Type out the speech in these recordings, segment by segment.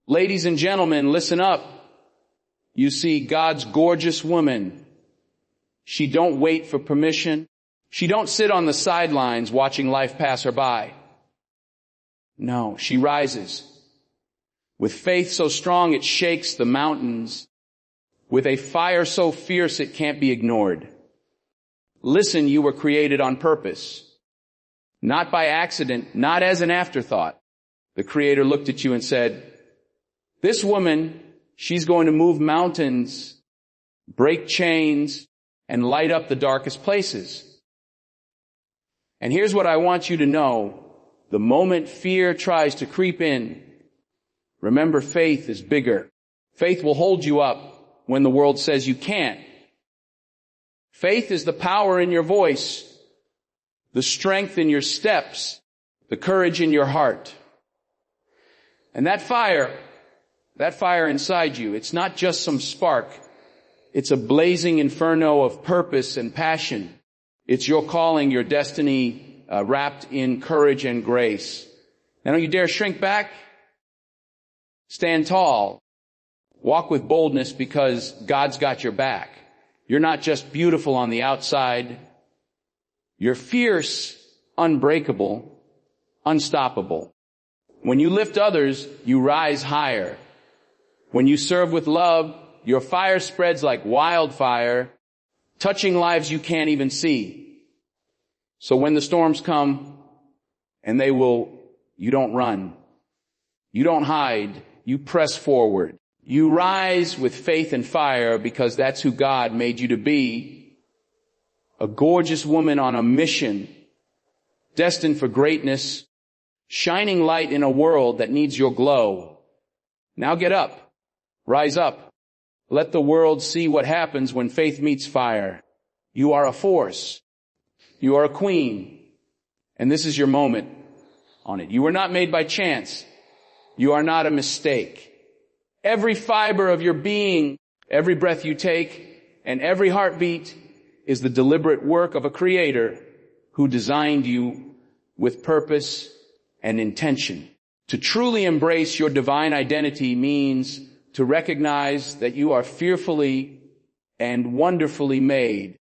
Ladies and gentlemen, listen up. You see, God's gorgeous woman. She don't wait for permission. She don't sit on the sidelines watching life pass her by. No, she rises. With faith so strong it shakes the mountains. With a fire so fierce it can't be ignored. Listen, you were created on purpose. Not by accident, not as an afterthought. The Creator looked at you and said, this woman, she's going to move mountains, break chains, and light up the darkest places. And here's what I want you to know. The moment fear tries to creep in, remember faith is bigger. Faith will hold you up when the world says you can't. Faith is the power in your voice, the strength in your steps, the courage in your heart. And that fire inside you, it's not just some spark. It's a blazing inferno of purpose and passion. It's your calling, your destiny, wrapped in courage and grace. Now don't you dare shrink back. Stand tall. Walk with boldness because God's got your back. You're not just beautiful on the outside. You're fierce, unbreakable, unstoppable. When you lift others, you rise higher. When you serve with love, your fire spreads like wildfire, touching lives you can't even see. So when the storms come, and they will, you don't run. You don't hide. You press forward. You rise with faith and fire because that's who God made you to be. A gorgeous woman on a mission, destined for greatness, shining light in a world that needs your glow. Now get up. Rise up. Let the world see what happens when faith meets fire. You are a force. You are a queen. And this is your moment on it. You were not made by chance. You are not a mistake. Every fiber of your being, every breath you take, and every heartbeat is the deliberate work of a Creator who designed you with purpose and intention. To truly embrace your divine identity means to recognize that you are fearfully and wonderfully made.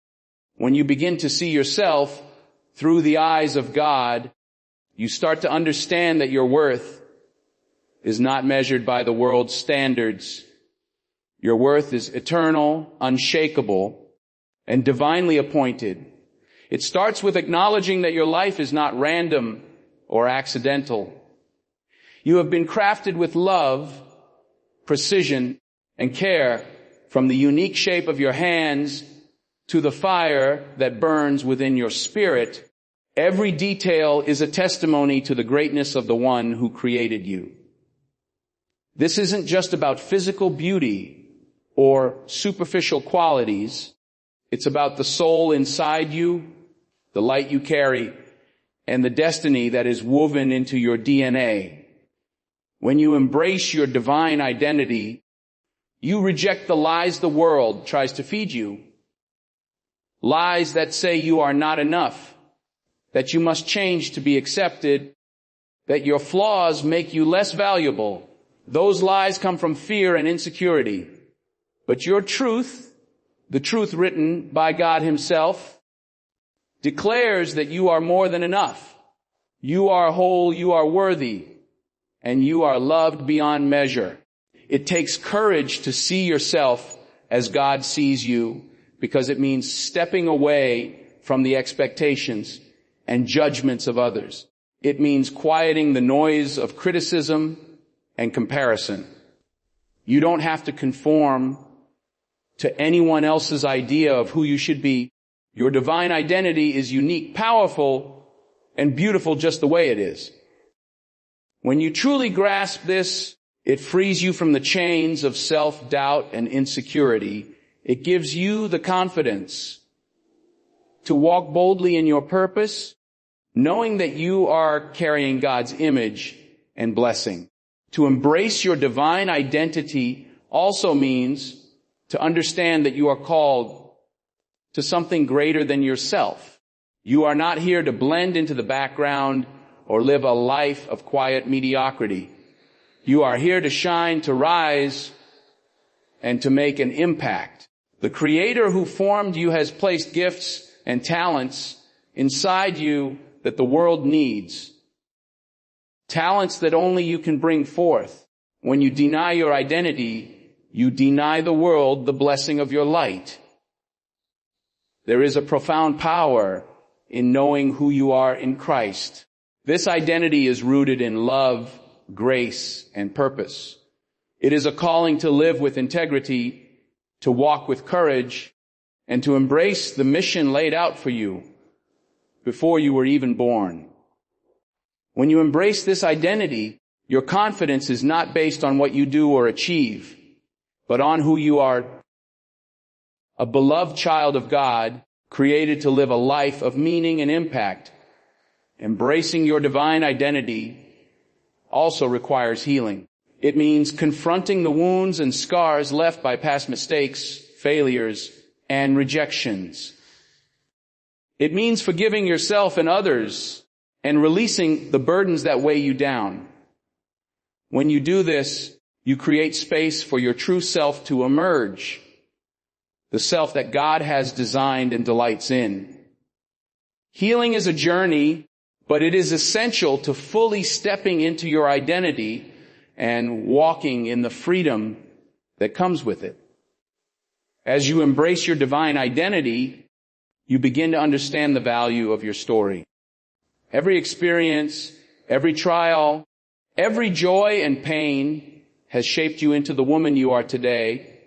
When you begin to see yourself through the eyes of God, you start to understand that your worth is not measured by the world's standards. Your worth is eternal, unshakable, and divinely appointed. It starts with acknowledging that your life is not random or accidental. You have been crafted with love, precision, and care, from the unique shape of your hands to the fire that burns within your spirit. Every detail is a testimony to the greatness of the one who created you. This isn't just about physical beauty or superficial qualities. It's about the soul inside you, the light you carry, and the destiny that is woven into your DNA. When you embrace your divine identity, you reject the lies the world tries to feed you. Lies that say you are not enough, that you must change to be accepted, that your flaws make you less valuable. Those lies come from fear and insecurity. But your truth, the truth written by God Himself, declares that you are more than enough. You are whole, you are worthy, and you are loved beyond measure. It takes courage to see yourself as God sees you, because it means stepping away from the expectations and judgments of others. It means quieting the noise of criticism and comparison. You don't have to conform to anyone else's idea of who you should be. Your divine identity is unique, powerful, and beautiful just the way it is. When you truly grasp this, it frees you from the chains of self-doubt and insecurity. It gives you the confidence to walk boldly in your purpose, knowing that you are carrying God's image and blessing. To embrace your divine identity also means to understand that you are called to something greater than yourself. You are not here to blend into the background or live a life of quiet mediocrity. You are here to shine, to rise, and to make an impact. The Creator who formed you has placed gifts and talents inside you that the world needs. Talents that only you can bring forth. When you deny your identity, you deny the world the blessing of your light. There is a profound power in knowing who you are in Christ. This identity is rooted in love, grace, and purpose. It is a calling to live with integrity, to walk with courage, and to embrace the mission laid out for you before you were even born. When you embrace this identity, your confidence is not based on what you do or achieve, but on who you are. A beloved child of God, created to live a life of meaning and impact. Embracing your divine identity also requires healing. It means confronting the wounds and scars left by past mistakes, failures, and rejections. It means forgiving yourself and others and releasing the burdens that weigh you down. When you do this, you create space for your true self to emerge, the self that God has designed and delights in. Healing is a journey, but it is essential to fully stepping into your identity and walking in the freedom that comes with it. As you embrace your divine identity, you begin to understand the value of your story. Every experience, every trial, every joy and pain has shaped you into the woman you are today.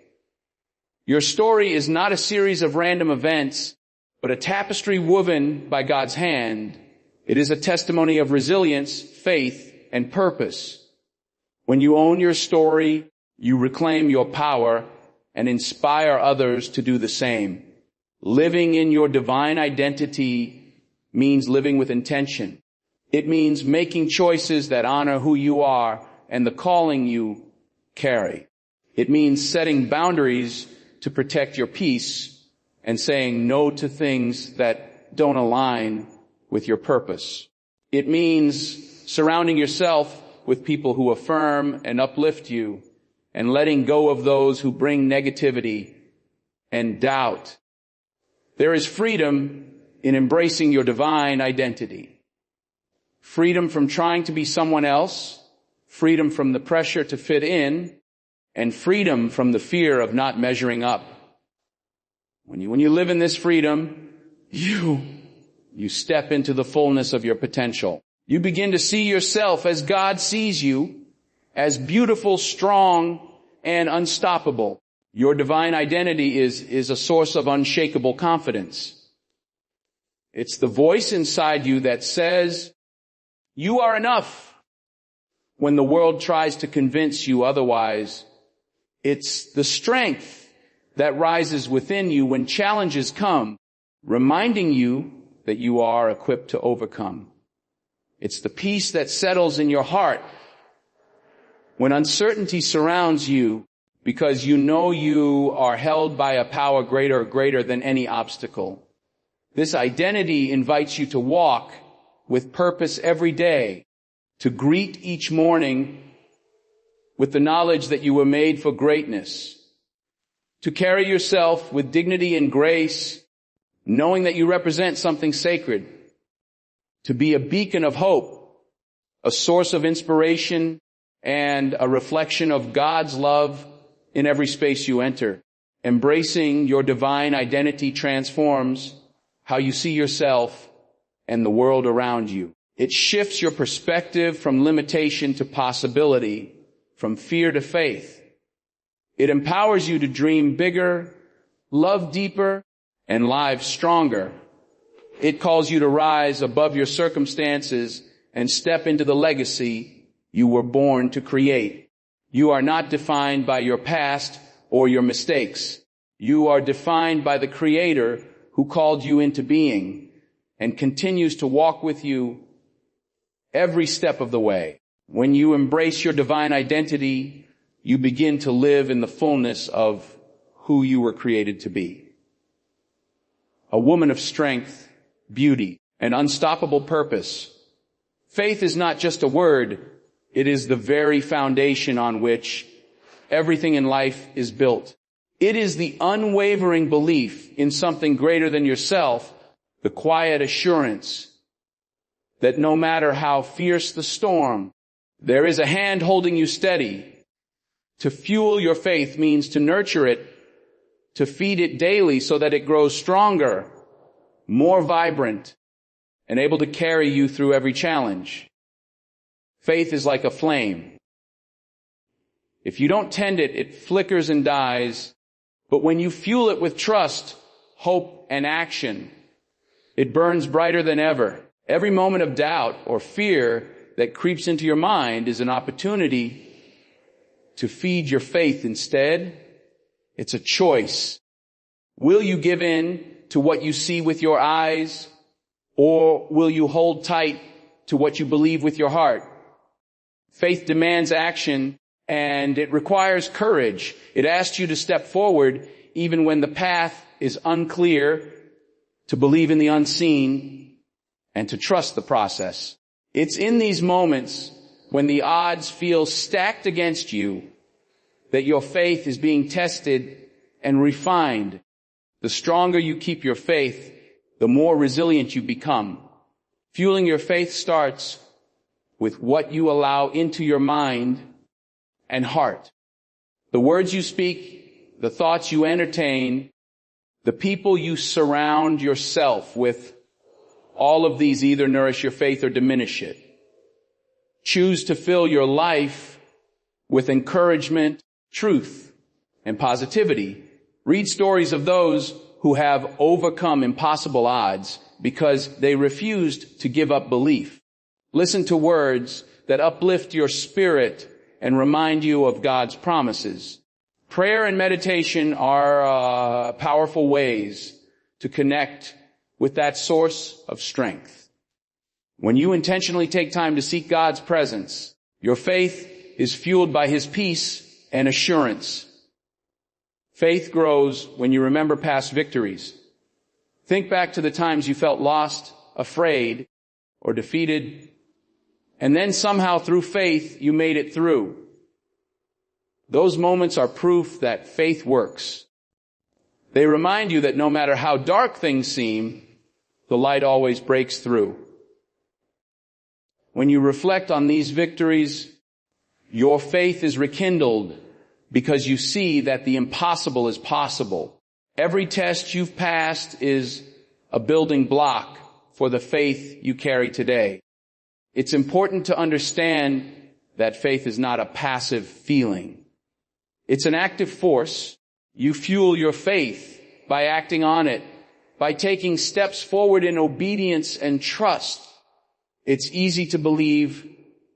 Your story is not a series of random events, but a tapestry woven by God's hand. It is a testimony of resilience, faith, and purpose. When you own your story, you reclaim your power and inspire others to do the same. Living in your divine identity means living with intention. It means making choices that honor who you are and the calling you carry. It means setting boundaries to protect your peace and saying no to things that don't align with your purpose. It means surrounding yourself with people who affirm and uplift you and letting go of those who bring negativity and doubt. There is freedom in embracing your divine identity. Freedom from trying to be someone else, freedom from the pressure to fit in, and freedom from the fear of not measuring up. When you live in this freedom, you step into the fullness of your potential. You begin to see yourself as God sees you, as beautiful, strong, and unstoppable. Your divine identity is a source of unshakable confidence. It's the voice inside you that says, you are enough. When the world tries to convince you otherwise, it's the strength that rises within you when challenges come, reminding you that you are equipped to overcome. It's the peace that settles in your heart when uncertainty surrounds you because you know you are held by a power greater than any obstacle. This identity invites you to walk with purpose every day, to greet each morning with the knowledge that you were made for greatness, to carry yourself with dignity and grace, knowing that you represent something sacred, to be a beacon of hope, a source of inspiration, and a reflection of God's love in every space you enter. Embracing your divine identity transforms how you see yourself and the world around you. It shifts your perspective from limitation to possibility, from fear to faith. It empowers you to dream bigger, love deeper, and live stronger. It calls you to rise above your circumstances and step into the legacy you were born to create. You are not defined by your past or your mistakes. You are defined by the Creator who called you into being and continues to walk with you every step of the way. When you embrace your divine identity, you begin to live in the fullness of who you were created to be. A woman of strength, beauty, and unstoppable purpose. Faith is not just a word, It is the very foundation on which everything in life is built. It is the unwavering belief in something greater than yourself, the quiet assurance that no matter how fierce the storm, there is a hand holding you steady. To fuel your faith means to nurture it, to feed it daily so that it grows stronger, more vibrant, and able to carry you through every challenge. Faith is like a flame. If you don't tend it, it flickers and dies. But when you fuel it with trust, hope, and action, it burns brighter than ever. Every moment of doubt or fear that creeps into your mind is an opportunity to feed your faith instead. It's a choice. Will you give in to what you see with your eyes, or will you hold tight to what you believe with your heart? Faith demands action, and it requires courage. It asks you to step forward even when the path is unclear, to believe in the unseen, and to trust the process. It's in these moments when the odds feel stacked against you that your faith is being tested and refined. The stronger you keep your faith, the more resilient you become. Fueling your faith starts with what you allow into your mind and heart. The words you speak, the thoughts you entertain, the people you surround yourself with, all of these either nourish your faith or diminish it. Choose to fill your life with encouragement, truth, and positivity. Read stories of those who have overcome impossible odds because they refused to give up belief. Listen to words that uplift your spirit and remind you of God's promises. Prayer and meditation are powerful ways to connect with that source of strength. When you intentionally take time to seek God's presence, your faith is fueled by His peace and assurance. Faith grows when you remember past victories. Think back to the times you felt lost, afraid, or defeated, and then somehow through faith you made it through. Those moments are proof that faith works. They remind you that no matter how dark things seem, the light always breaks through. When you reflect on these victories, your faith is rekindled because you see that the impossible is possible. Every test you've passed is a building block for the faith you carry today. It's important to understand that faith is not a passive feeling. It's an active force. You fuel your faith by acting on it, by taking steps forward in obedience and trust. It's easy to believe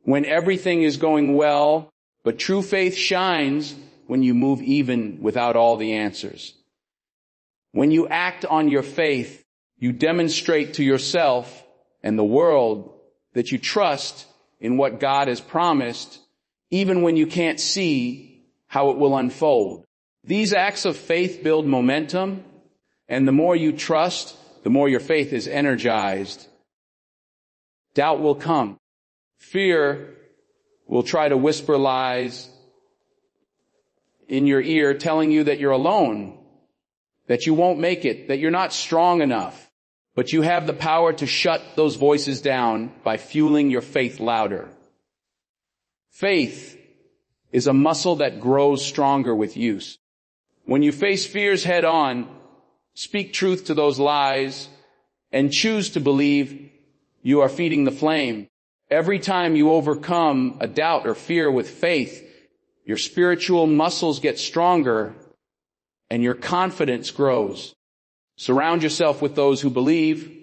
when everything is going well, but true faith shines when you move even without all the answers. When you act on your faith, you demonstrate to yourself and the world that you trust in what God has promised, even when you can't see how it will unfold. These acts of faith build momentum, and the more you trust, the more your faith is energized. Doubt will come. Fear will try to whisper lies in your ear telling you that you're alone, that you won't make it, that you're not strong enough. But you have the power to shut those voices down by fueling your faith louder. Faith is a muscle that grows stronger with use. When you face fears head on, speak truth to those lies and choose to believe you are feeding the flame. Every time you overcome a doubt or fear with faith, your spiritual muscles get stronger and your confidence grows. Surround yourself with those who believe,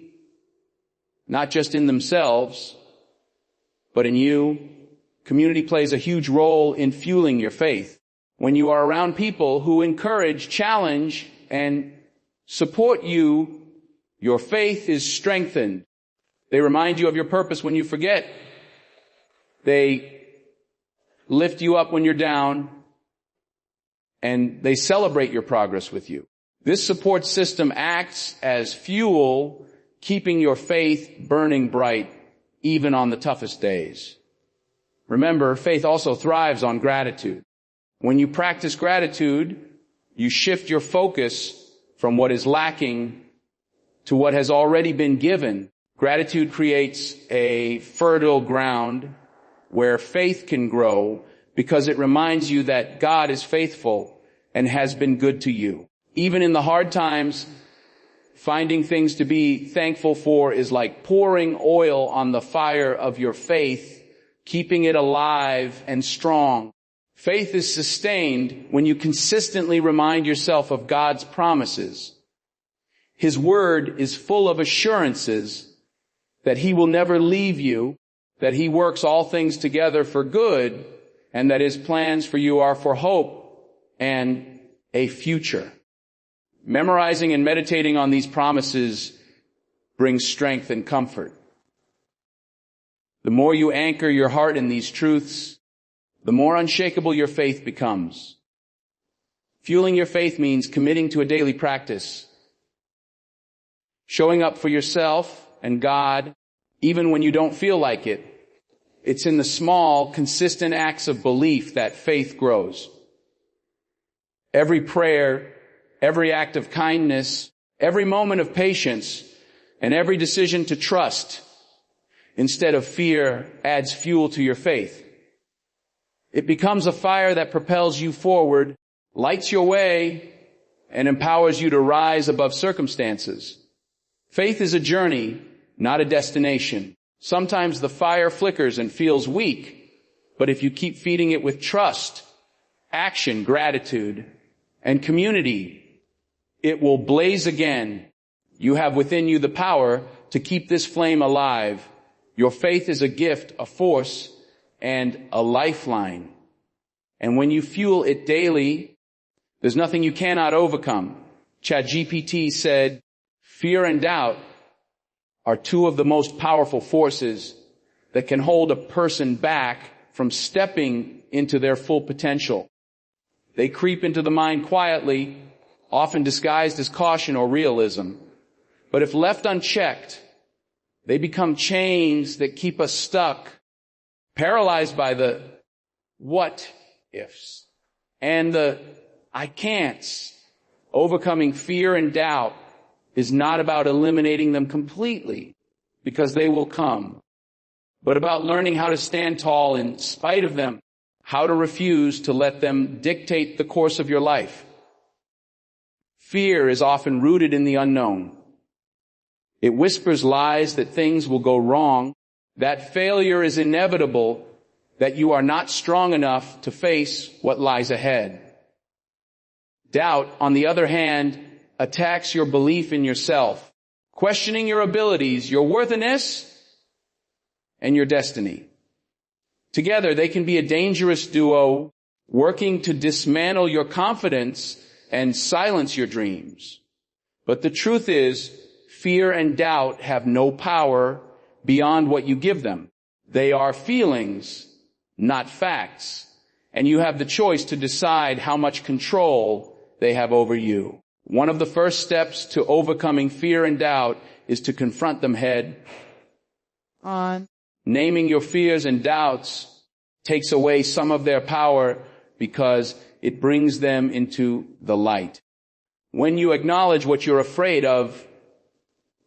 not just in themselves, but in you. Community plays a huge role in fueling your faith. When you are around people who encourage, challenge, and support you, your faith is strengthened. They remind you of your purpose when you forget. They lift you up when you're down, and they celebrate your progress with you. This support system acts as fuel, keeping your faith burning bright even on the toughest days. Remember, faith also thrives on gratitude. When you practice gratitude, you shift your focus from what is lacking to what has already been given. Gratitude creates a fertile ground where faith can grow because it reminds you that God is faithful and has been good to you. Even in the hard times, finding things to be thankful for is like pouring oil on the fire of your faith, keeping it alive and strong. Faith is sustained when you consistently remind yourself of God's promises. His word is full of assurances that he will never leave you, that he works all things together for good, and that his plans for you are for hope and a future. Memorizing and meditating on these promises brings strength and comfort. The more you anchor your heart in these truths, the more unshakable your faith becomes. Fueling your faith means committing to a daily practice, showing up for yourself and God, even when you don't feel like it. It's in the small, consistent acts of belief that faith grows. Every prayer, every act of kindness, every moment of patience, and every decision to trust instead of fear adds fuel to your faith. It becomes a fire that propels you forward, lights your way, and empowers you to rise above circumstances. Faith is a journey, not a destination. Sometimes the fire flickers and feels weak, but if you keep feeding it with trust, action, gratitude, and community, it will blaze again. You have within you the power to keep this flame alive. Your faith is a gift, a force, and a lifeline. And when you fuel it daily, there's nothing you cannot overcome. ChatGPT said, fear and doubt are two of the most powerful forces that can hold a person back from stepping into their full potential. They creep into the mind quietly, often disguised as caution or realism. But if left unchecked, they become chains that keep us stuck, paralyzed by the what ifs and the I can'ts. Overcoming fear and doubt is not about eliminating them completely, because they will come, but about learning how to stand tall in spite of them, how to refuse to let them dictate the course of your life. Fear is often rooted in the unknown. It whispers lies that things will go wrong, that failure is inevitable, that you are not strong enough to face what lies ahead. Doubt, on the other hand, attacks your belief in yourself, questioning your abilities, your worthiness, and your destiny. Together, they can be a dangerous duo, working to dismantle your confidence and silence your dreams. But the truth is, fear and doubt have no power beyond what you give them. They are feelings, not facts, and you have the choice to decide how much control they have over you. One of the first steps to overcoming fear and doubt is to confront them head on. Naming your fears and doubts takes away some of their power because it brings them into the light. When you acknowledge what you're afraid of,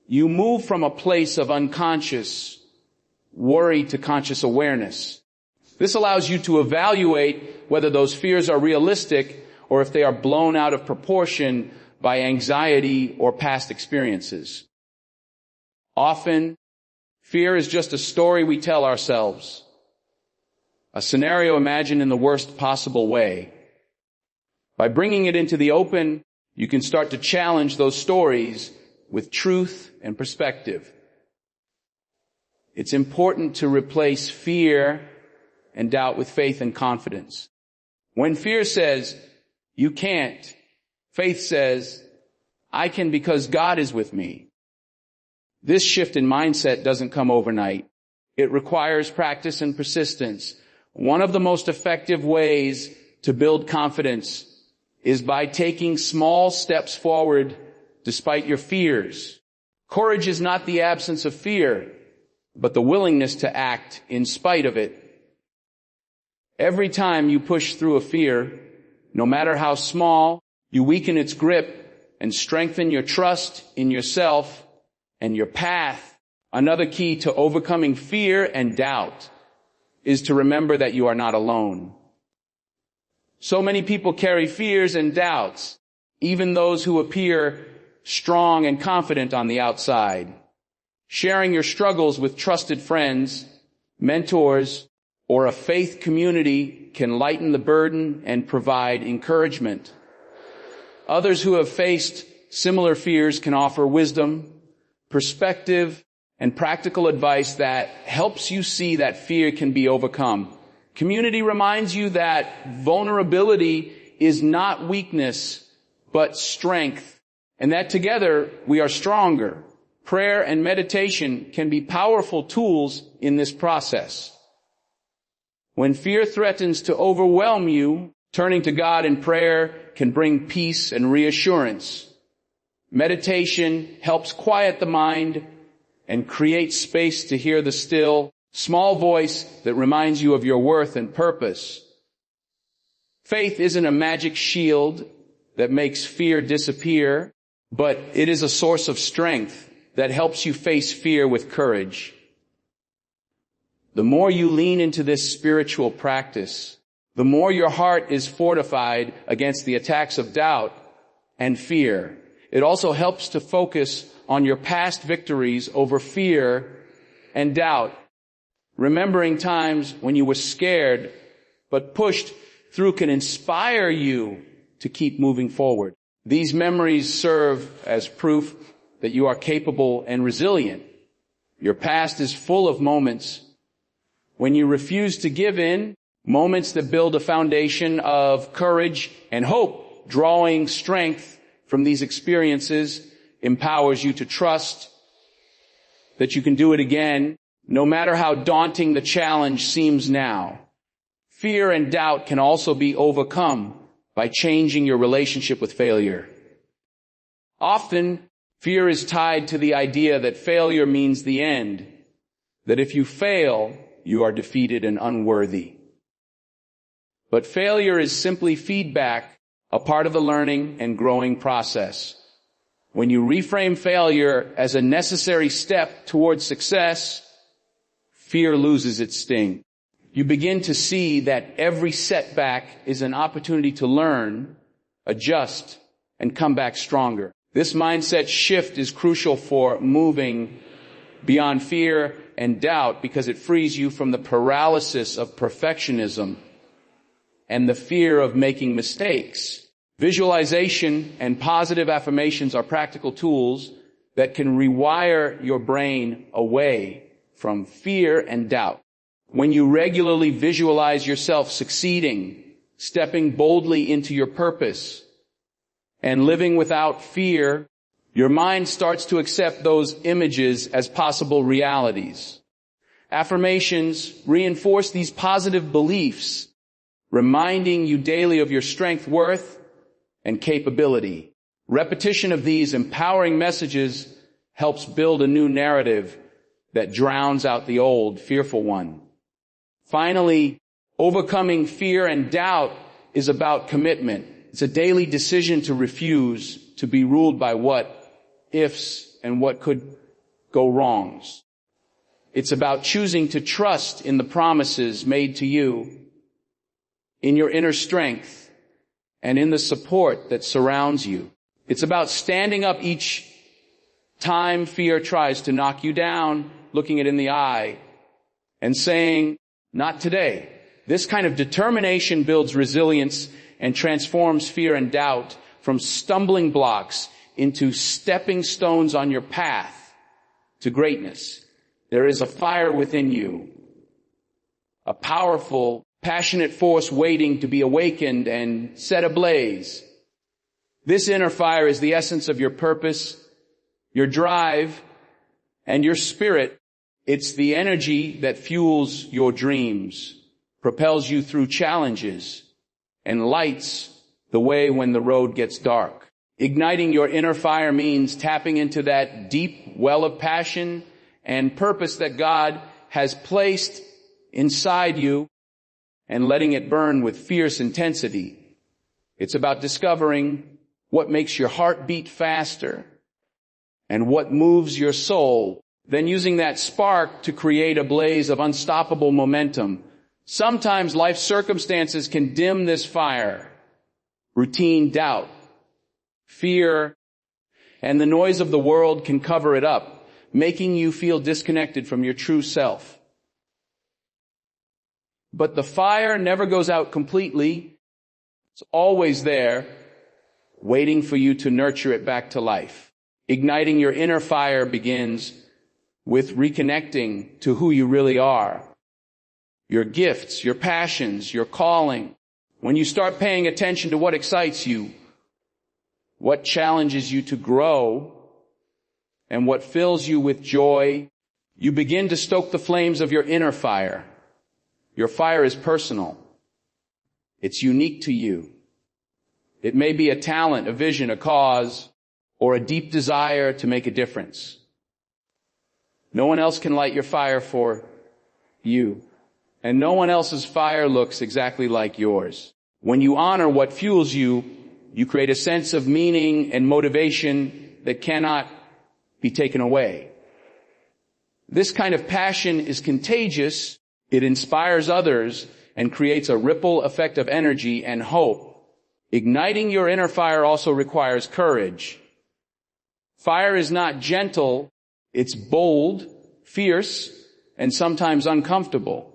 you move from a place of unconscious worry to conscious awareness. This allows you to evaluate whether those fears are realistic or if they are blown out of proportion by anxiety or past experiences. Often, fear is just a story we tell ourselves, a scenario imagined in the worst possible way. By bringing it into the open, you can start to challenge those stories with truth and perspective. It's important to replace fear and doubt with faith and confidence. When fear says, you can't, faith says, I can because God is with me. This shift in mindset doesn't come overnight. It requires practice and persistence. One of the most effective ways to build confidence is by taking small steps forward despite your fears. Courage is not the absence of fear, but the willingness to act in spite of it. Every time you push through a fear, no matter how small, you weaken its grip and strengthen your trust in yourself and your path. Another key to overcoming fear and doubt is to remember that you are not alone. So many people carry fears and doubts, even those who appear strong and confident on the outside. Sharing your struggles with trusted friends, mentors, or a faith community can lighten the burden and provide encouragement. Others who have faced similar fears can offer wisdom, perspective, and practical advice that helps you see that fear can be overcome. Community reminds you that vulnerability is not weakness, but strength, and that together we are stronger. Prayer and meditation can be powerful tools in this process. When fear threatens to overwhelm you, turning to God in prayer can bring peace and reassurance. Meditation helps quiet the mind and create space to hear the still, small voice that reminds you of your worth and purpose. Faith isn't a magic shield that makes fear disappear, but it is a source of strength that helps you face fear with courage. The more you lean into this spiritual practice, the more your heart is fortified against the attacks of doubt and fear. It also helps to focus on your past victories over fear and doubt. Remembering times when you were scared but pushed through can inspire you to keep moving forward. These memories serve as proof that you are capable and resilient. Your past is full of moments when you refuse to give in, moments that build a foundation of courage and hope. Drawing strength from these experiences empowers you to trust that you can do it again, no matter how daunting the challenge seems now. Fear and doubt can also be overcome by changing your relationship with failure. Often, fear is tied to the idea that failure means the end, that if you fail, you are defeated and unworthy. But failure is simply feedback, a part of the learning and growing process. When you reframe failure as a necessary step towards success, fear loses its sting. You begin to see that every setback is an opportunity to learn, adjust, and come back stronger. This mindset shift is crucial for moving beyond fear and doubt because it frees you from the paralysis of perfectionism and the fear of making mistakes. Visualization and positive affirmations are practical tools that can rewire your brain away from fear and doubt. When you regularly visualize yourself succeeding, stepping boldly into your purpose, and living without fear, your mind starts to accept those images as possible realities. Affirmations reinforce these positive beliefs, reminding you daily of your strength, worth, and capability. Repetition of these empowering messages helps build a new narrative that drowns out the old, fearful one. Finally, overcoming fear and doubt is about commitment. It's a daily decision to refuse to be ruled by what ifs and what could go wrongs. It's about choosing to trust in the promises made to you, in your inner strength, and in the support that surrounds you. It's about standing up each time fear tries to knock you down, looking it in the eye, and saying, "Not today." This kind of determination builds resilience and transforms fear and doubt from stumbling blocks into stepping stones on your path to greatness. There is a fire within you, a powerful, passionate force waiting to be awakened and set ablaze. This inner fire is the essence of your purpose, your drive, and your spirit. It's the energy that fuels your dreams, propels you through challenges, and lights the way when the road gets dark. Igniting your inner fire means tapping into that deep well of passion and purpose that God has placed inside you and letting it burn with fierce intensity. It's about discovering what makes your heart beat faster and what moves your soul, then using that spark to create a blaze of unstoppable momentum. Sometimes life circumstances can dim this fire. Routine, doubt, fear, and the noise of the world can cover it up, making you feel disconnected from your true self. But the fire never goes out completely. It's always there, waiting for you to nurture it back to life. Igniting your inner fire begins with reconnecting to who you really are. Your gifts, your passions, your calling. When you start paying attention to what excites you, what challenges you to grow, and what fills you with joy, you begin to stoke the flames of your inner fire. Your fire is personal. It's unique to you. It may be a talent, a vision, a cause, or a deep desire to make a difference. No one else can light your fire for you, and no one else's fire looks exactly like yours. When you honor what fuels you, you create a sense of meaning and motivation that cannot be taken away. This kind of passion is contagious. It inspires others and creates a ripple effect of energy and hope. Igniting your inner fire also requires courage. Fire is not gentle. It's bold, fierce, and sometimes uncomfortable.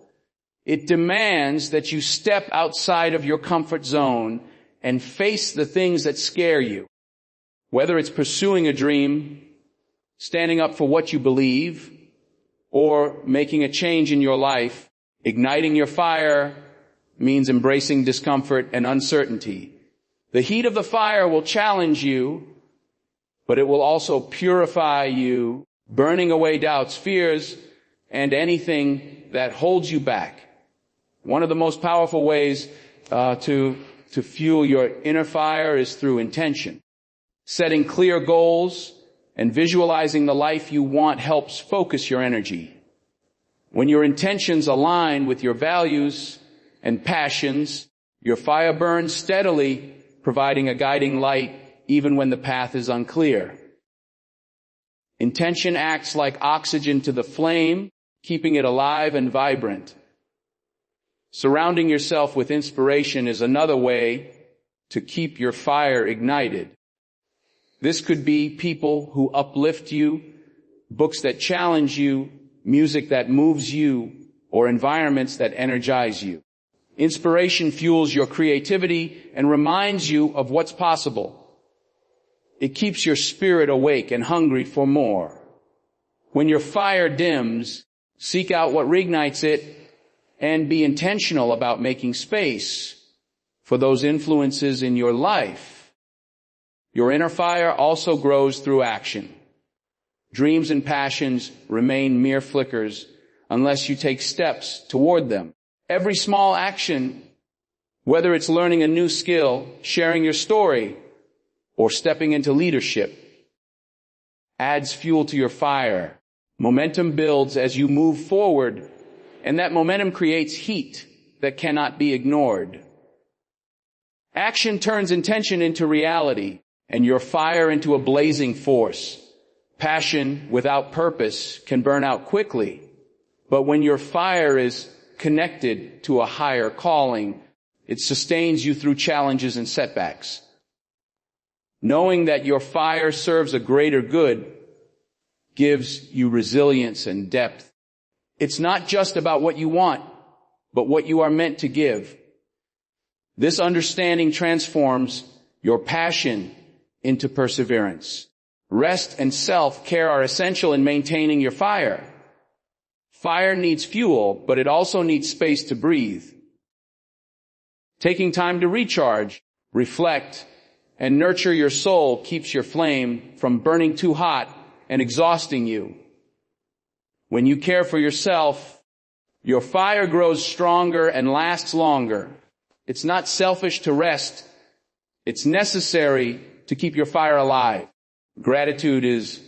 It demands that you step outside of your comfort zone and face the things that scare you. Whether it's pursuing a dream, standing up for what you believe, or making a change in your life, igniting your fire means embracing discomfort and uncertainty. The heat of the fire will challenge you, but it will also purify you, burning away doubts, fears, and anything that holds you back. One of the most powerful ways to fuel your inner fire is through intention. Setting clear goals and visualizing the life you want helps focus your energy. When your intentions align with your values and passions, your fire burns steadily, providing a guiding light even when the path is unclear. Intention acts like oxygen to the flame, keeping it alive and vibrant. Surrounding yourself with inspiration is another way to keep your fire ignited. This could be people who uplift you, books that challenge you, music that moves you, or environments that energize you. Inspiration fuels your creativity and reminds you of what's possible. It keeps your spirit awake and hungry for more. When your fire dims, seek out what reignites it and be intentional about making space for those influences in your life. Your inner fire also grows through action. Dreams and passions remain mere flickers unless you take steps toward them. Every small action, whether it's learning a new skill, sharing your story, or stepping into leadership, adds fuel to your fire. Momentum builds as you move forward, and that momentum creates heat that cannot be ignored. Action turns intention into reality, and your fire into a blazing force. Passion without purpose can burn out quickly, but when your fire is connected to a higher calling, it sustains you through challenges and setbacks. Knowing that your fire serves a greater good gives you resilience and depth. It's not just about what you want, but what you are meant to give. This understanding transforms your passion into perseverance. Rest and self-care are essential in maintaining your fire. Fire needs fuel, but it also needs space to breathe. Taking time to recharge, reflect, and nurture your soul keeps your flame from burning too hot and exhausting you. When you care for yourself, your fire grows stronger and lasts longer. It's not selfish to rest. It's necessary to keep your fire alive. Gratitude is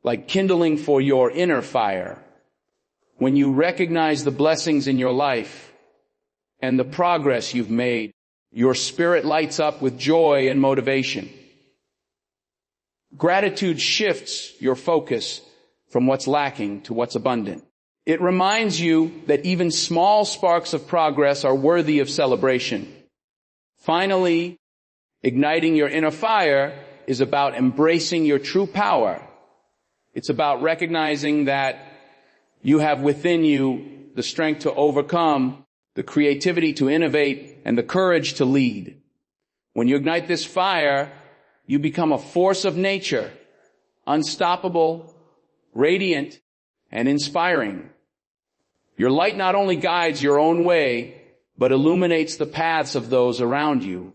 like kindling for your inner fire. When you recognize the blessings in your life and the progress you've made. Your spirit lights up with joy and motivation. Gratitude shifts your focus from what's lacking to what's abundant. It reminds you that even small sparks of progress are worthy of celebration. Finally, igniting your inner fire is about embracing your true power. It's about recognizing that you have within you the strength to overcome, the creativity to innovate, and the courage to lead. When you ignite this fire, you become a force of nature, unstoppable, radiant, and inspiring. Your light not only guides your own way, but illuminates the paths of those around you.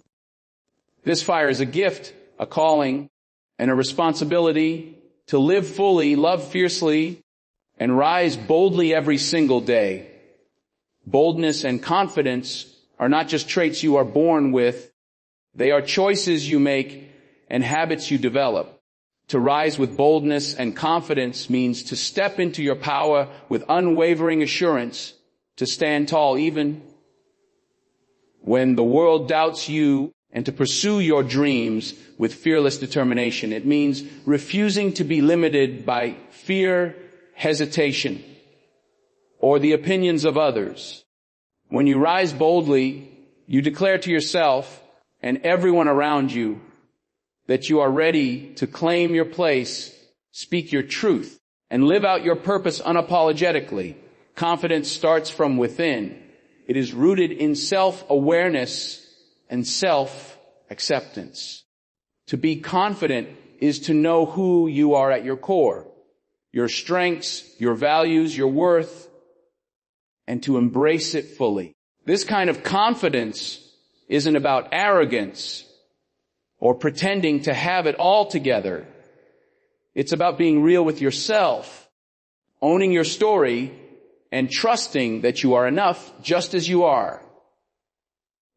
This fire is a gift, a calling, and a responsibility to live fully, love fiercely, and rise boldly every single day. Boldness and confidence are not just traits you are born with, they are choices you make and habits you develop. To rise with boldness and confidence means to step into your power with unwavering assurance, to stand tall even when the world doubts you, and to pursue your dreams with fearless determination. It means refusing to be limited by fear, hesitation, or the opinions of others. When you rise boldly, you declare to yourself and everyone around you that you are ready to claim your place, speak your truth, and live out your purpose unapologetically. Confidence starts from within. It is rooted in self-awareness and self-acceptance. To be confident is to know who you are at your core, your strengths, your values, your worth, and to embrace it fully. This kind of confidence isn't about arrogance or pretending to have it all together. It's about being real with yourself, owning your story, and trusting that you are enough just as you are.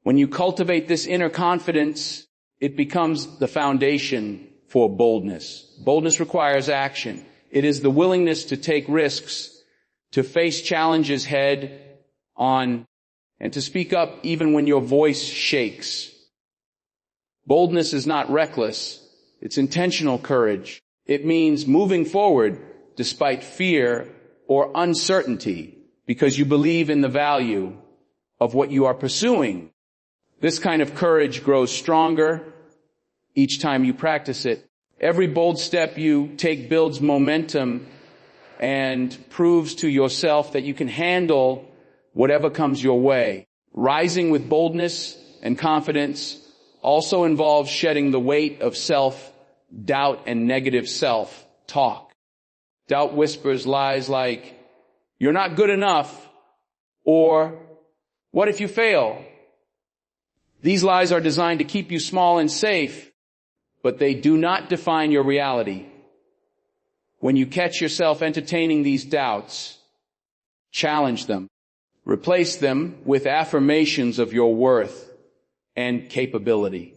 When you cultivate this inner confidence, it becomes the foundation for boldness. Boldness requires action. It is the willingness to take risks, to face challenges head on, and to speak up even when your voice shakes. Boldness is not reckless. It's intentional courage. It means moving forward despite fear or uncertainty because you believe in the value of what you are pursuing. This kind of courage grows stronger each time you practice it. Every bold step you take builds momentum and proves to yourself that you can handle whatever comes your way. Rising with boldness and confidence also involves shedding the weight of self-doubt and negative self-talk. Doubt whispers lies like, "You're not good enough," or "What if you fail?" These lies are designed to keep you small and safe, but they do not define your reality. When you catch yourself entertaining these doubts, challenge them. Replace them with affirmations of your worth and capability.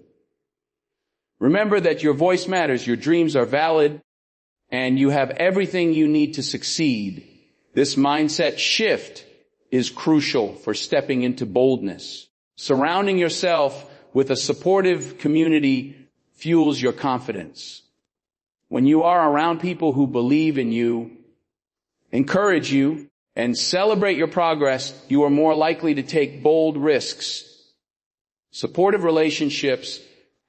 Remember that your voice matters, your dreams are valid, and you have everything you need to succeed. This mindset shift is crucial for stepping into boldness. Surrounding yourself with a supportive community fuels your confidence. When you are around people who believe in you, encourage you, and celebrate your progress, you are more likely to take bold risks. Supportive relationships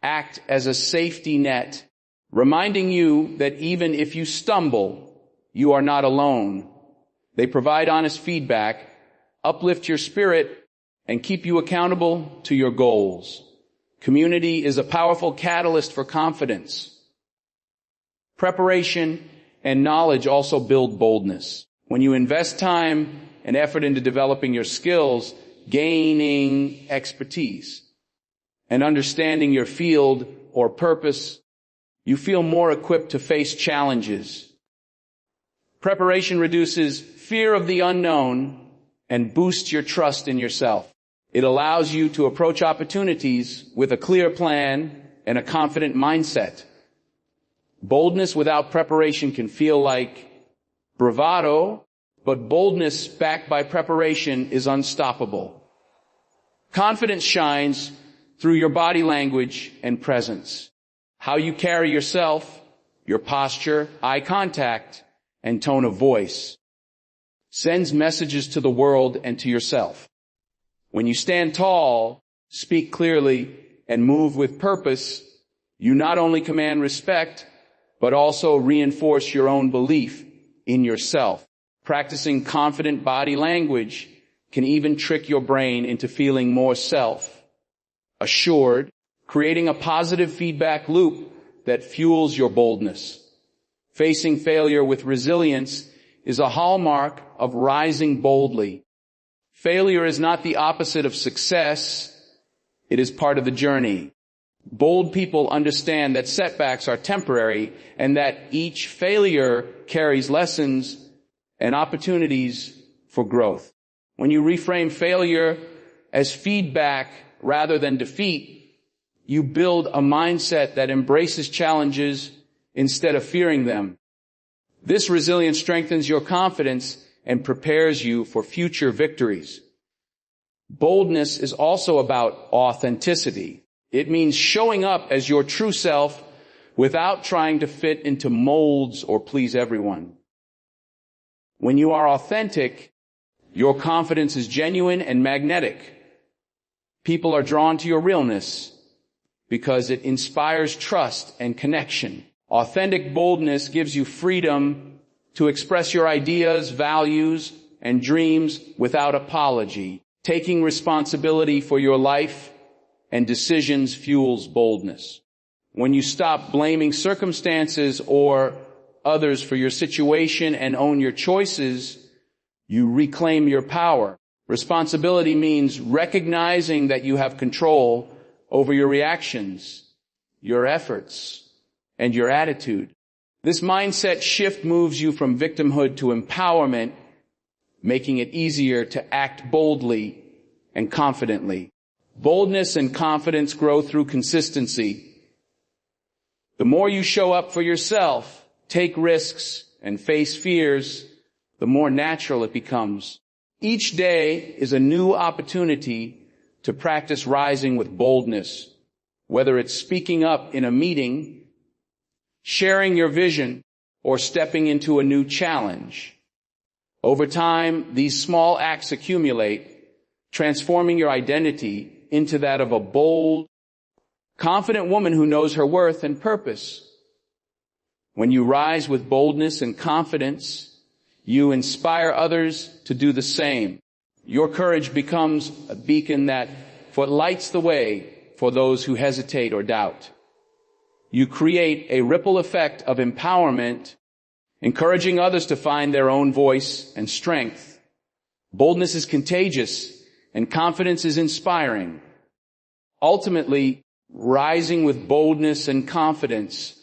act as a safety net, reminding you that even if you stumble, you are not alone. They provide honest feedback, uplift your spirit, and keep you accountable to your goals. Community is a powerful catalyst for confidence. Preparation and knowledge also build boldness. When you invest time and effort into developing your skills, gaining expertise, and understanding your field or purpose, you feel more equipped to face challenges. Preparation reduces fear of the unknown and boosts your trust in yourself. It allows you to approach opportunities with a clear plan and a confident mindset. Boldness without preparation can feel like bravado, but boldness backed by preparation is unstoppable. Confidence shines through your body language and presence. How you carry yourself, your posture, eye contact, and tone of voice sends messages to the world and to yourself. When you stand tall, speak clearly, and move with purpose, you not only command respect, but also reinforce your own belief in yourself. Practicing confident body language can even trick your brain into feeling more self-assured, creating a positive feedback loop that fuels your boldness. Facing failure with resilience is a hallmark of rising boldly. Failure is not the opposite of success. It is part of the journey. Bold people understand that setbacks are temporary and that each failure carries lessons and opportunities for growth. When you reframe failure as feedback rather than defeat, you build a mindset that embraces challenges instead of fearing them. This resilience strengthens your confidence and prepares you for future victories. Boldness is also about authenticity. It means showing up as your true self without trying to fit into molds or please everyone. When you are authentic, your confidence is genuine and magnetic. People are drawn to your realness because it inspires trust and connection. Authentic boldness gives you freedom to express your ideas, values, and dreams without apology. Taking responsibility for your life and decisions fuels boldness. When you stop blaming circumstances or others for your situation and own your choices, you reclaim your power. Responsibility means recognizing that you have control over your reactions, your efforts, and your attitude. This mindset shift moves you from victimhood to empowerment, making it easier to act boldly and confidently. Boldness and confidence grow through consistency. The more you show up for yourself, take risks, and face fears, the more natural it becomes. Each day is a new opportunity to practice rising with boldness, whether it's speaking up in a meeting, sharing your vision, or stepping into a new challenge. Over time, these small acts accumulate, transforming your identity into that of a bold, confident woman who knows her worth and purpose. When you rise with boldness and confidence, you inspire others to do the same. Your courage becomes a beacon that lights the way for those who hesitate or doubt. You create a ripple effect of empowerment, encouraging others to find their own voice and strength. Boldness is contagious and confidence is inspiring. Ultimately, rising with boldness and confidence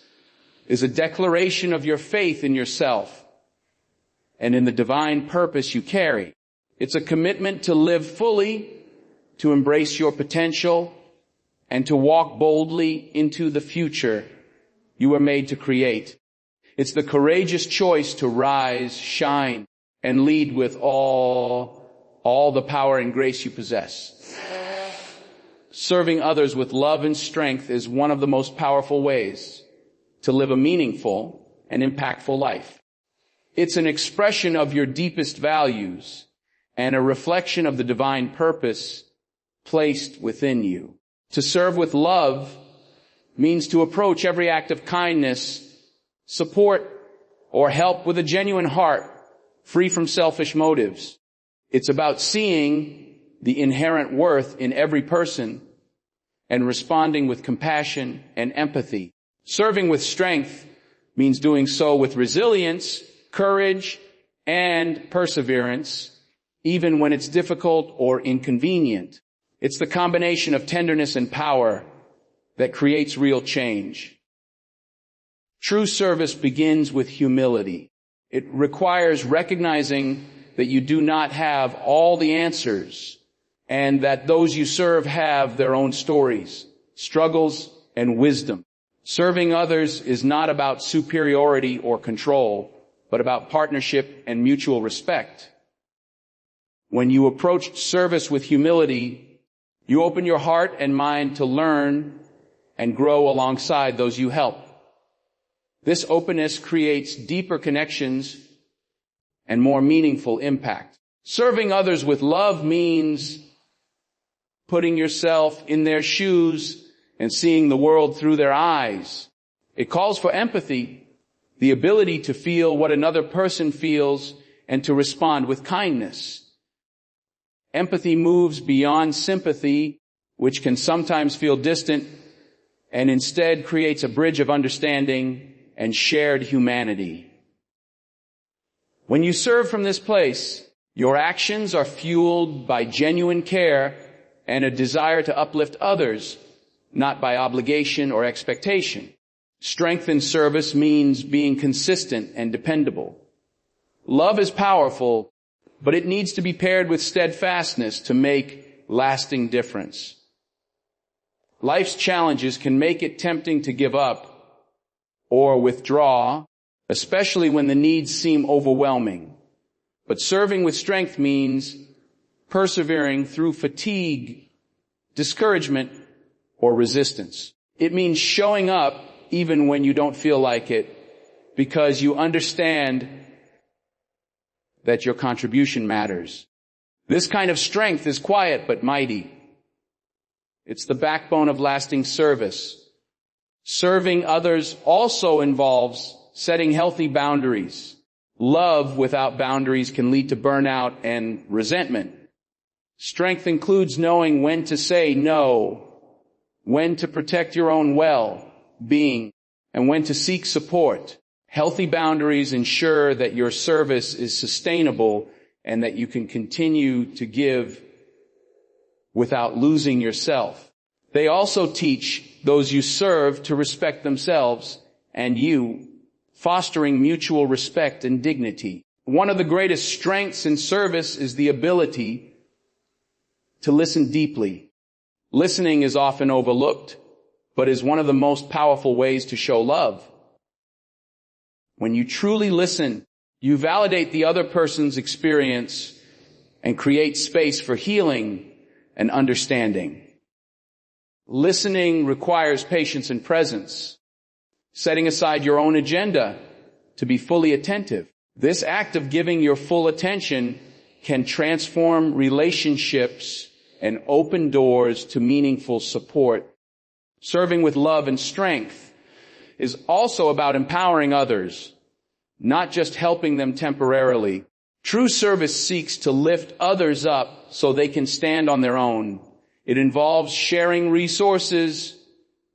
is a declaration of your faith in yourself and in the divine purpose you carry. It's a commitment to live fully, to embrace your potential, and to walk boldly into the future you were made to create. It's the courageous choice to rise, shine, and lead with all the power and grace you possess. Serving others with love and strength is one of the most powerful ways to live a meaningful and impactful life. It's an expression of your deepest values and a reflection of the divine purpose placed within you. To serve with love means to approach every act of kindness, support, or help with a genuine heart, free from selfish motives. It's about seeing the inherent worth in every person and responding with compassion and empathy. Serving with strength means doing so with resilience, courage, and perseverance, even when it's difficult or inconvenient. It's the combination of tenderness and power that creates real change. True service begins with humility. It requires recognizing that you do not have all the answers and that those you serve have their own stories, struggles, and wisdom. Serving others is not about superiority or control, but about partnership and mutual respect. When you approach service with humility, You open your heart and mind to learn and grow alongside those you help. This openness creates deeper connections and more meaningful impact. Serving others with love means putting yourself in their shoes and seeing the world through their eyes. It calls for empathy, the ability to feel what another person feels and to respond with kindness. Empathy moves beyond sympathy, which can sometimes feel distant, and instead creates a bridge of understanding and shared humanity. When you serve from this place, your actions are fueled by genuine care and a desire to uplift others, not by obligation or expectation. Strength in service means being consistent and dependable. Love is powerful, but it needs to be paired with steadfastness to make lasting difference. Life's challenges can make it tempting to give up or withdraw, especially when the needs seem overwhelming. But serving with strength means persevering through fatigue, discouragement, or resistance. It means showing up even when you don't feel like it, because you understand that your contribution matters. This kind of strength is quiet but mighty. It's the backbone of lasting service. Serving others also involves setting healthy boundaries. Love without boundaries can lead to burnout and resentment. Strength includes knowing when to say no, when to protect your own well-being, and when to seek support. Healthy boundaries ensure that your service is sustainable and that you can continue to give without losing yourself. They also teach those you serve to respect themselves and you, fostering mutual respect and dignity. One of the greatest strengths in service is the ability to listen deeply. Listening is often overlooked, but is one of the most powerful ways to show love. When you truly listen, you validate the other person's experience and create space for healing and understanding. Listening requires patience and presence, setting aside your own agenda to be fully attentive. This act of giving your full attention can transform relationships and open doors to meaningful support. Serving with love and strength is also about empowering others, not just helping them temporarily. True service seeks to lift others up so they can stand on their own. It involves sharing resources,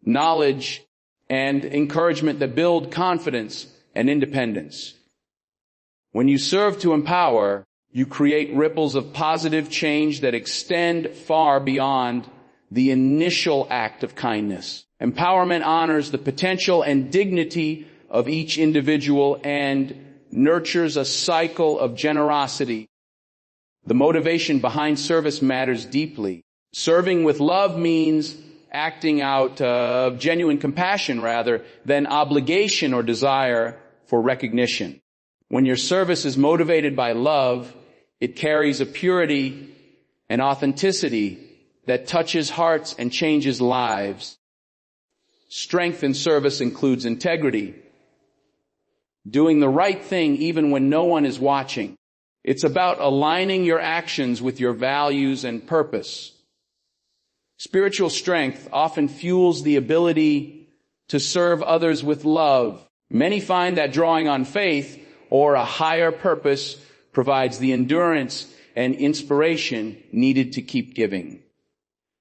knowledge, and encouragement that build confidence and independence. When you serve to empower, you create ripples of positive change that extend far beyond the initial act of kindness. Empowerment honors the potential and dignity of each individual and nurtures a cycle of generosity. The motivation behind service matters deeply. Serving with love means acting out of genuine compassion rather than obligation or desire for recognition. When your service is motivated by love, it carries a purity and authenticity that touches hearts and changes lives. Strength in service includes integrity, doing the right thing even when no one is watching. It's about aligning your actions with your values and purpose. Spiritual strength often fuels the ability to serve others with love. Many find that drawing on faith or a higher purpose provides the endurance and inspiration needed to keep giving.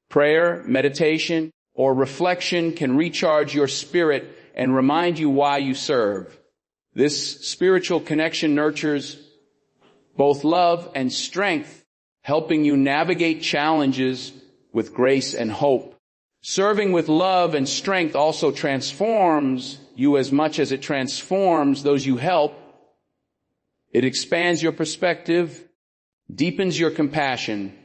Prayer, meditation, or reflection can recharge your spirit and remind you why you serve. This spiritual connection nurtures both love and strength, helping you navigate challenges with grace and hope. Serving with love and strength also transforms you as much as it transforms those you help. It expands your perspective, deepens your compassion,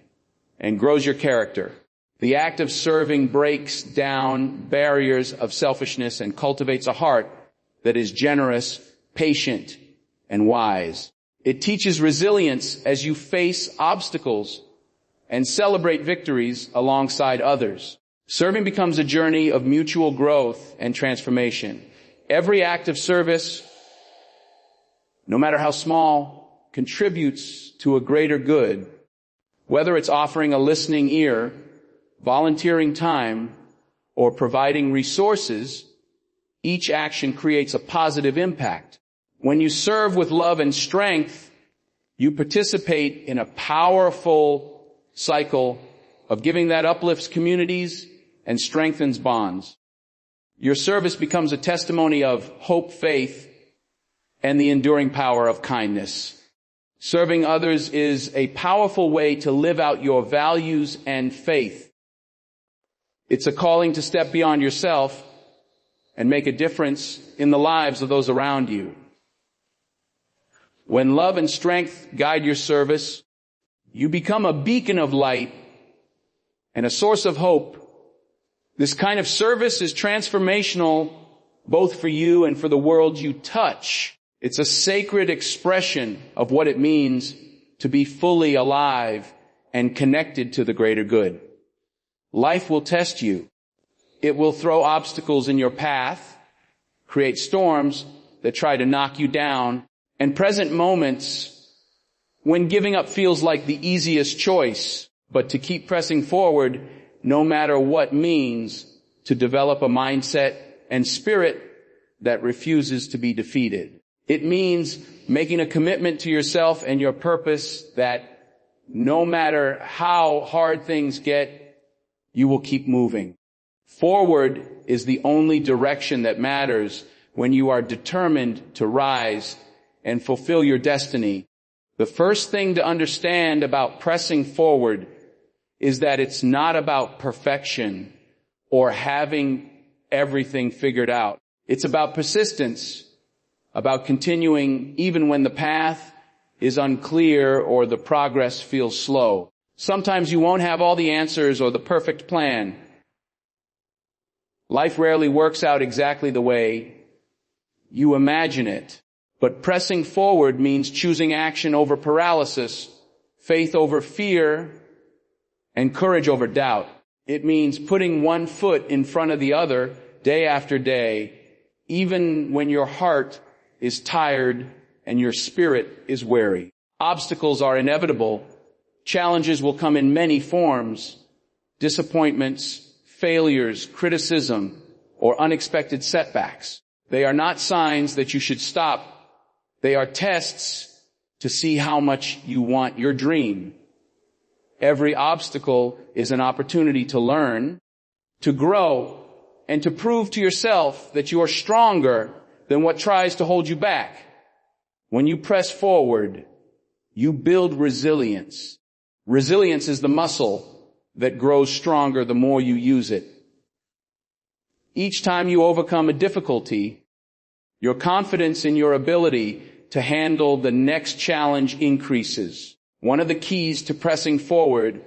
and grows your character. The act of serving breaks down barriers of selfishness and cultivates a heart that is generous, patient, and wise. It teaches resilience as you face obstacles and celebrate victories alongside others. Serving becomes a journey of mutual growth and transformation. Every act of service, no matter how small, contributes to a greater good. Whether it's offering a listening ear, volunteering time, or providing resources, each action creates a positive impact. When you serve with love and strength, you participate in a powerful cycle of giving that uplifts communities and strengthens bonds. Your service becomes a testimony of hope, faith, and the enduring power of kindness. Serving others is a powerful way to live out your values and faith. It's a calling to step beyond yourself and make a difference in the lives of those around you. When love and strength guide your service, you become a beacon of light and a source of hope. This kind of service is transformational both for you and for the world you touch. It's a sacred expression of what it means to be fully alive and connected to the greater good. Life will test you. It will throw obstacles in your path, create storms that try to knock you down, and present moments when giving up feels like the easiest choice, but to keep pressing forward no matter what means to develop a mindset and spirit that refuses to be defeated. It means making a commitment to yourself and your purpose that no matter how hard things get, you will keep moving. Forward is the only direction that matters when you are determined to rise and fulfill your destiny. The first thing to understand about pressing forward is that it's not about perfection or having everything figured out. It's about persistence, about continuing even when the path is unclear or the progress feels slow. Sometimes you won't have all the answers or the perfect plan. Life rarely works out exactly the way you imagine it. But pressing forward means choosing action over paralysis, faith over fear, and courage over doubt. It means putting one foot in front of the other day after day, even when your heart is tired and your spirit is weary. Obstacles are inevitable. Challenges will come in many forms: disappointments, failures, criticism, or unexpected setbacks. They are not signs that you should stop. They are tests to see how much you want your dream. Every obstacle is an opportunity to learn, to grow, and to prove to yourself that you are stronger than what tries to hold you back. When you press forward, you build resilience. Resilience is the muscle that grows stronger the more you use it. Each time you overcome a difficulty, your confidence in your ability to handle the next challenge increases. One of the keys to pressing forward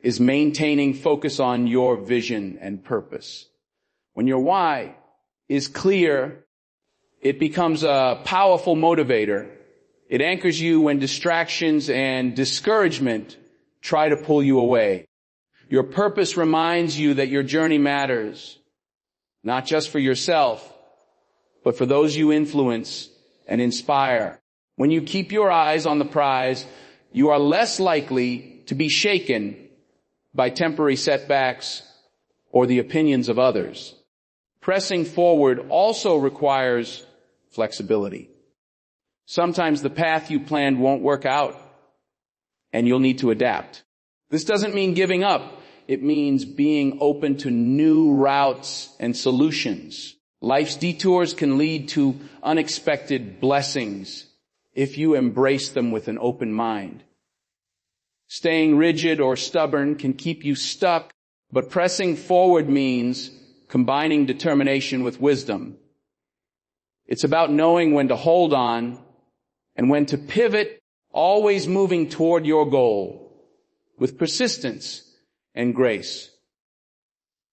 is maintaining focus on your vision and purpose. When your why is clear, it becomes a powerful motivator. It anchors you when distractions and discouragement try to pull you away. Your purpose reminds you that your journey matters, not just for yourself, but for those you influence and inspire. When you keep your eyes on the prize, you are less likely to be shaken by temporary setbacks or the opinions of others. Pressing forward also requires flexibility. Sometimes the path you planned won't work out, and you'll need to adapt. This doesn't mean giving up. It means being open to new routes and solutions. Life's detours can lead to unexpected blessings if you embrace them with an open mind. Staying rigid or stubborn can keep you stuck, but pressing forward means combining determination with wisdom. It's about knowing when to hold on and when to pivot, always moving toward your goal with persistence and grace.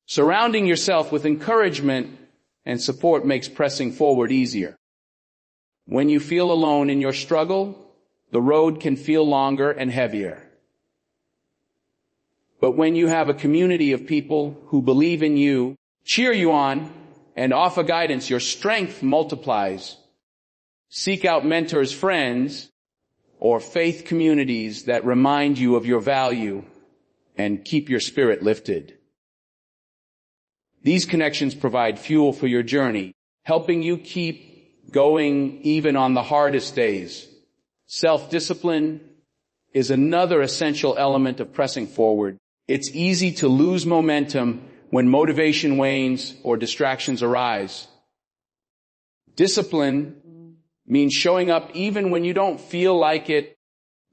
Surrounding yourself with encouragement and support makes pressing forward easier. When you feel alone in your struggle, the road can feel longer and heavier. But when you have a community of people who believe in you, cheer you on, and offer guidance, your strength multiplies. Seek out mentors, friends, or faith communities that remind you of your value and keep your spirit lifted. These connections provide fuel for your journey, helping you keep going even on the hardest days. Self-discipline is another essential element of pressing forward. It's easy to lose momentum when motivation wanes or distractions arise. Discipline means showing up even when you don't feel like it,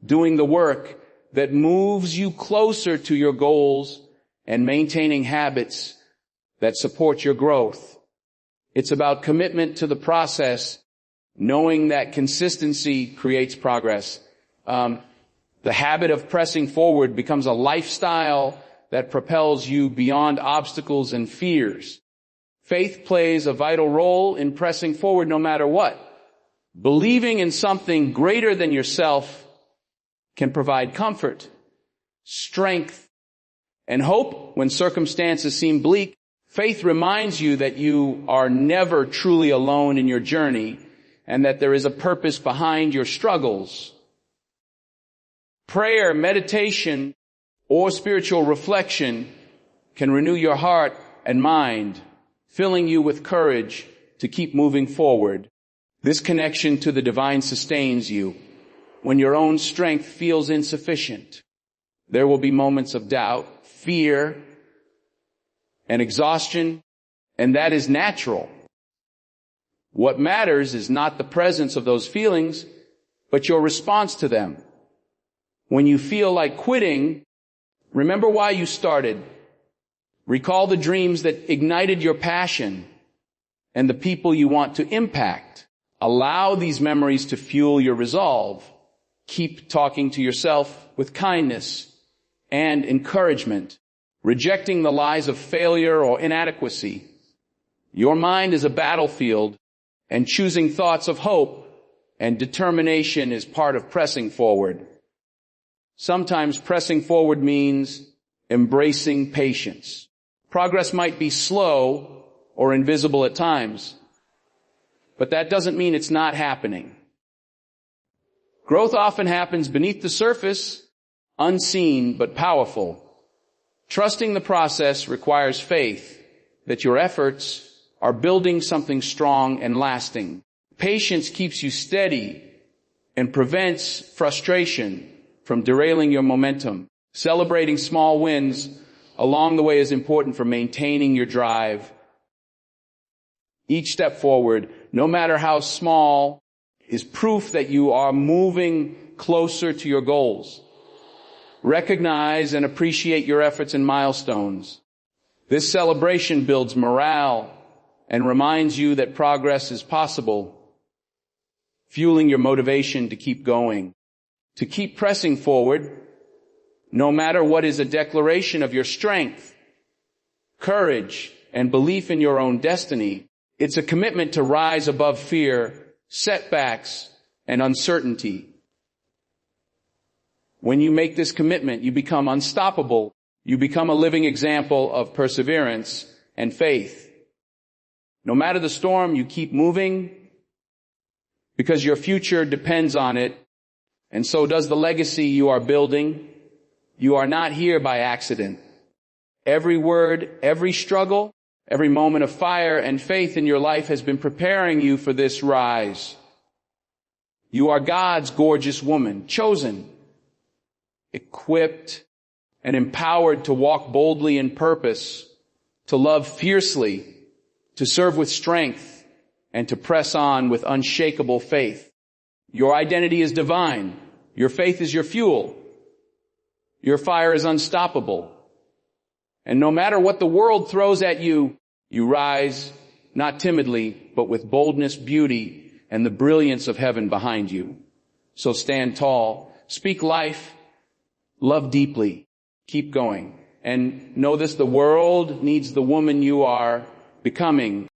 doing the work that moves you closer to your goals and maintaining habits that support your growth. It's about commitment to the process, knowing that consistency creates progress. The habit of pressing forward becomes a lifestyle that propels you beyond obstacles and fears. Faith plays a vital role in pressing forward no matter what. Believing in something greater than yourself can provide comfort, strength, and hope when circumstances seem bleak. Faith reminds you that you are never truly alone in your journey and that there is a purpose behind your struggles. Prayer, meditation, or spiritual reflection can renew your heart and mind, filling you with courage to keep moving forward. This connection to the divine sustains you when your own strength feels insufficient. There will be moments of doubt, fear, and exhaustion, and that is natural. What matters is not the presence of those feelings, but your response to them. When you feel like quitting, remember why you started. Recall the dreams that ignited your passion and the people you want to impact. Allow these memories to fuel your resolve. Keep talking to yourself with kindness and encouragement, rejecting the lies of failure or inadequacy. Your mind is a battlefield, and choosing thoughts of hope and determination is part of pressing forward. Sometimes pressing forward means embracing patience. Progress might be slow or invisible at times, but that doesn't mean it's not happening. Growth often happens beneath the surface, unseen but powerful. Trusting the process requires faith that your efforts are building something strong and lasting. Patience keeps you steady and prevents frustration from derailing your momentum. Celebrating small wins along the way is important for maintaining your drive. Each step forward, no matter how small, is proof that you are moving closer to your goals. Recognize and appreciate your efforts and milestones. This celebration builds morale and reminds you that progress is possible, fueling your motivation to keep going. To keep pressing forward, no matter what, is a declaration of your strength, courage, and belief in your own destiny. It's a commitment to rise above fear, setbacks, and uncertainty. When you make this commitment, you become unstoppable. You become a living example of perseverance and faith. No matter the storm, you keep moving because your future depends on it. And so does the legacy you are building. You are not here by accident. Every word, every struggle, every moment of fire and faith in your life has been preparing you for this rise. You are God's gorgeous woman, chosen, equipped, and empowered to walk boldly in purpose, to love fiercely, to serve with strength, and to press on with unshakable faith. Your identity is divine. Your faith is your fuel. Your fire is unstoppable. And no matter what the world throws at you, you rise, not timidly, but with boldness, beauty, and the brilliance of heaven behind you. So stand tall, speak life, love deeply, keep going. And know this, the world needs the woman you are becoming.